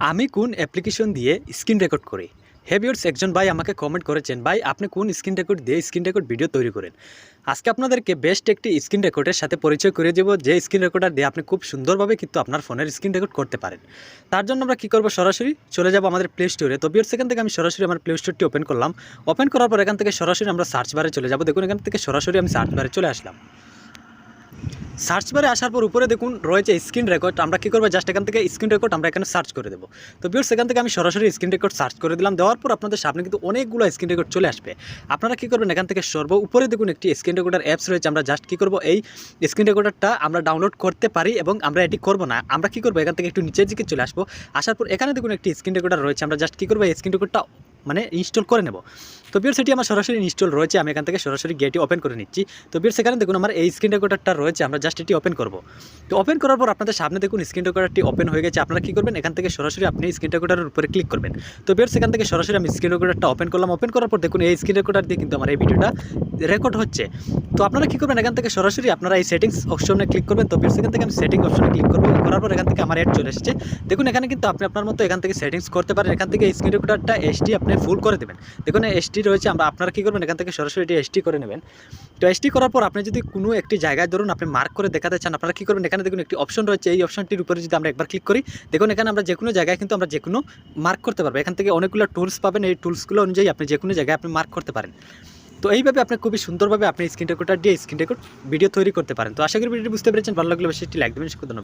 আমি কোন অ্যাপ্লিকেশন দিয়ে স্ক্রিন রেকর্ড করি? ভিউয়ার্স একজন ভাই আমাকে কমেন্ট করেছেন, ভাই আপনি কোন স্ক্রিন রেকর্ড দিয়ে স্ক্রিন রেকর্ড ভিডিও তৈরি করেন? আজকে আপনাদেরকে বেস্ট একটি স্ক্রিন রেকর্ডের সাথে পরিচয় করে দেব, যে স্ক্রিন রেকর্ডার দিয়ে আপনি খুব সুন্দরভাবে কিন্তু আপনার ফোনের স্ক্রিন রেকর্ড করতে পারেন। তার জন্য আমরা কী করবো, সরাসরি চলে যাব আমাদের প্লে স্টোরে। তো ভিউয়ার্স এখান থেকে আমি সরাসরি আমার প্লে স্টোরটি ওপেন করলাম। ওপেন করার পর এখান থেকে সরাসরি আমরা সার্চ বারে চলে যাব। দেখুন এখান থেকে সরাসরি আমি সার্চ বারে চলে আসলাম। সার্চ বারে আসার পর উপরে দেখুন রয়েছে স্ক্রিন রেকর্ড। আমরা কী করবো, জাস্ট এখান থেকে স্ক্রিন রেকর্ড আমরা এখানে সার্চ করে দেবো। তো ভিউয়ার্স এখান থেকে আমি সরাসরি স্ক্রিন রেকর্ড সার্চ করে দিলাম। দেওয়ার পর আপনাদের সামনে কিন্তু অনেকগুলো স্ক্রিন রেকর্ড চলে আসবে। আপনারা কী করবেন, এখান থেকে সর্ব উপরে দেখুন একটি স্ক্রিন রেকর্ডার অ্যাপস রয়েছে। আমরা জাস্ট কী করবো, এই স্ক্রিন রেকর্ডারটা আমরা ডাউনলোড করতে পারি এবং আমরা এটি করবো না। আমরা কী করবো, এখান থেকে একটু নিচের দিকে চলে আসবো। আসার পর এখানে দেখুন একটি স্ক্রিন রেকর্ডার রয়েছে। আমরা জাস্ট কী করবো, এই স্ক্রিন রেকর্ডটা ইনস্টল করে নেব। তো ভিউয়ার্স এটি আমার সরাসরি ইনস্টল রয়েছে। আমি এখান থেকে সরাসরি গেটটি ওপেন করে নিচ্ছি। তো ভিউয়ার্স এখানে দেখুন আমার এই স্ক্রিন রেকর্ডারটা রয়েছে। আমরা জাস্ট এটি ওপেন করব। তো ওপেন করার পর আপনাদের সামনে দেখুন স্ক্রিন রেকর্ডারটি ওপেন হয়ে গেছে। আপনারা কী করবেন, এখান থেকে সরাসরি আপনি স্ক্রিন রেকর্ডারের উপরে ক্লিক করবেন। তো ভিউয়ার্স এখান থেকে সরাসরি আমি স্ক্রিন রেকর্ডারটা ওপেন করলাম। ওপেন করার পর দেখুন এই স্ক্রিন রেকর্ডার দিয়ে কিন্তু আমার এই ভিডিওটা রেকর্ড হচ্ছে। তো আপনারা কী করবেন, এখান থেকে সরাসরি আপনারা এই সেটিংস অপশনে ক্লিক করবেন। তো ভিউয়ার্স এখান থেকে আমি সেটিং অপশনে ক্লিক করব। করার পর এখান থেকে আমার অ্যাড চলে এসেছে। দেখুন এখানে কিন্তু আপনি আপনার মতো এখান থেকে সেটিংস করতে পারেন। এখান থেকে স্ক্রিন রেকর্ডারটা এসডি আপনি ফুল করে দেবেন। দেখুন এসডি রয়েছে। আপনারা কী করবেন, এখান থেকে সরাসরি এটি এসডি করে নেবেন। তো এসডি করার পর আপনি যদি কোনো একটি জায়গায় ধরুন আপনি মার্ক করে দেখাতে চান, আপনারা কী করবেন, এখানে দেখুন একটি অপশন রয়েছে। এই অপশনটির উপরে যদি আমরা একবার ক্লিক করি, দেখুন এখানে আমরা যে কোনো জায়গায় কিন্তু আমরা যে কোনো মার্ক করতে পারবো। এখান থেকে অনেকগুলো টুলস পাবেন। এই টুলসগুলো অনুযায়ী আপনি যে কোনো জায়গায় আপনি মার্ক করতে পারেন। তো এইভাবে আপনি খুবই সুন্দরভাবে আপনি স্ক্রিন রেকর্ডার দিয়ে স্ক্রিন রেকর্ড ভিডিও তৈরি করতে পারেন। তো আশা করি ভিডিওটি বুঝতে পেরেছেন। ভালো লাগলে বেশি একটি লাইক দেবেন।